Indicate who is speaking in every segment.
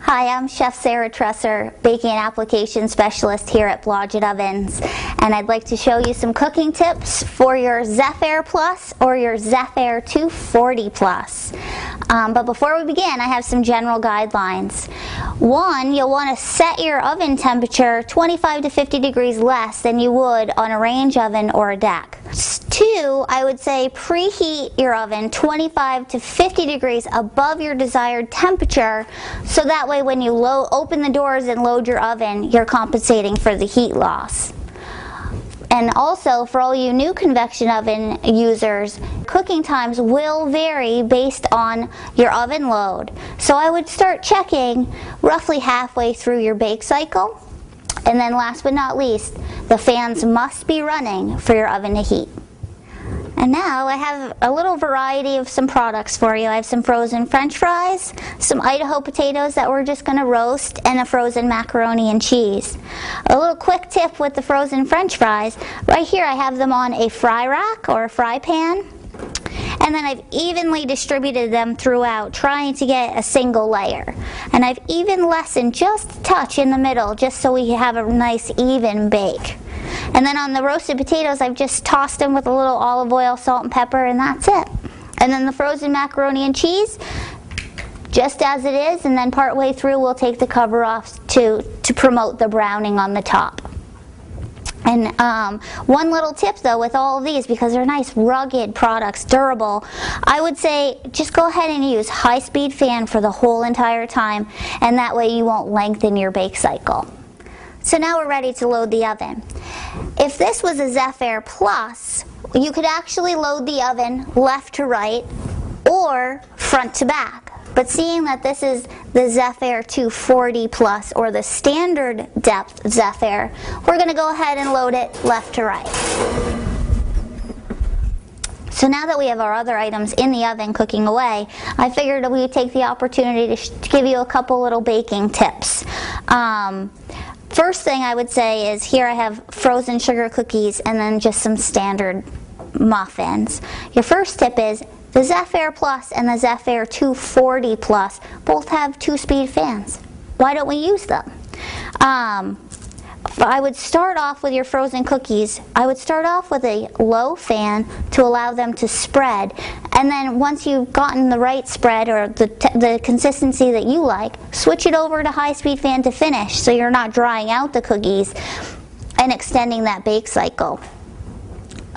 Speaker 1: Hi, I'm Chef Sarah Tresser, Baking and Application Specialist here at Blodgett Ovens, and I'd like to show you some cooking tips for your Zephaire Plus or your Zephaire 240 Plus. But before we begin, I have some general guidelines. One, you'll want to set your oven temperature 25 to 50 degrees less than you would on a range oven or a deck. Two, I would say preheat your oven 25 to 50 degrees above your desired temperature, so that way when you open the doors and load your oven, you're compensating for the heat loss. And also, for all you new convection oven users, cooking times will vary based on your oven load. So I would start checking roughly halfway through your bake cycle. And then last but not least, the fans must be running for your oven to heat. And now I have a little variety of some products for you. I have some frozen French fries, some Idaho potatoes that we're just going to roast, and a frozen macaroni and cheese. A little quick tip with the frozen French fries, right here I have them on a fry rack or a fry pan. And then I've evenly distributed them throughout, trying to get a single layer. And I've even lessened just a touch in the middle, just so we have a nice even bake. And then on the roasted potatoes, I've just tossed them with a little olive oil, salt, and pepper, and that's it. And then the frozen macaroni and cheese, just as it is, and then partway through we'll take the cover off to promote the browning on the top. And one little tip though with all of these, because they're nice rugged products, durable, I would say just go ahead and use high-speed fan for the whole entire time, and that way you won't lengthen your bake cycle. So now we're ready to load the oven. If this was a Zephaire Plus, you could actually load the oven left to right or front to back. But seeing that this is the Zephaire 240 Plus, or the standard depth Zephaire, we're going to go ahead and load it left to right. So now that we have our other items in the oven cooking away, I figured we would take the opportunity to give you a couple little baking tips. First thing I would say is, here I have frozen sugar cookies and then just some standard muffins. Your first tip is, the Zephaire Plus and the Zephaire 240 Plus both have 2-speed fans. Why don't we use them? I would start off with your frozen cookies. I would start off with a low fan to allow them to spread, and then once you've gotten the right spread, or the consistency that you like, switch it over to high-speed fan to finish, so you're not drying out the cookies and extending that bake cycle.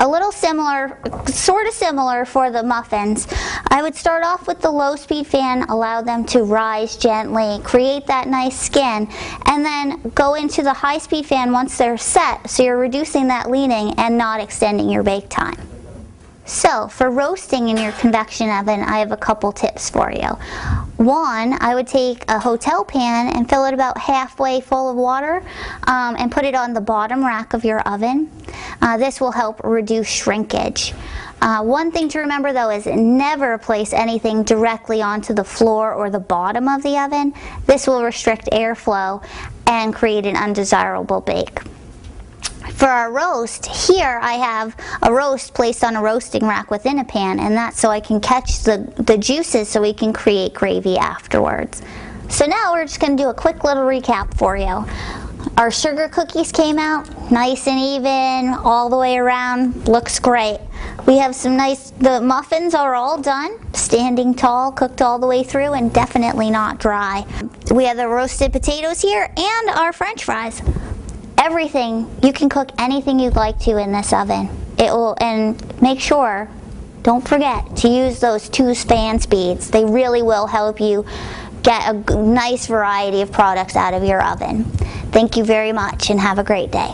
Speaker 1: A little similar, sort of similar for the muffins. I would start off with the low speed fan, allow them to rise gently, create that nice skin, and then go into the high speed fan once they're set, so you're reducing that leaning and not extending your bake time. So for roasting in your convection oven, I have a couple tips for you. One, I would take a hotel pan and fill it about halfway full of water and put it on the bottom rack of your oven. This will help reduce shrinkage. One thing to remember though is never place anything directly onto the floor or the bottom of the oven. This will restrict airflow and create an undesirable bake. For our roast, here I have a roast placed on a roasting rack within a pan, and that's so I can catch the juices so we can create gravy afterwards. So now we're just going to do a quick little recap for you. Our sugar cookies came out nice and even all the way around, looks great. We have some the muffins are all done, standing tall, cooked all the way through, and definitely not dry. We have the roasted potatoes here and our French fries. Everything, you can cook anything you'd like to in this oven. And make sure, don't forget to use those 2 fan speeds. They really will help you get a nice variety of products out of your oven. Thank you very much and have a great day.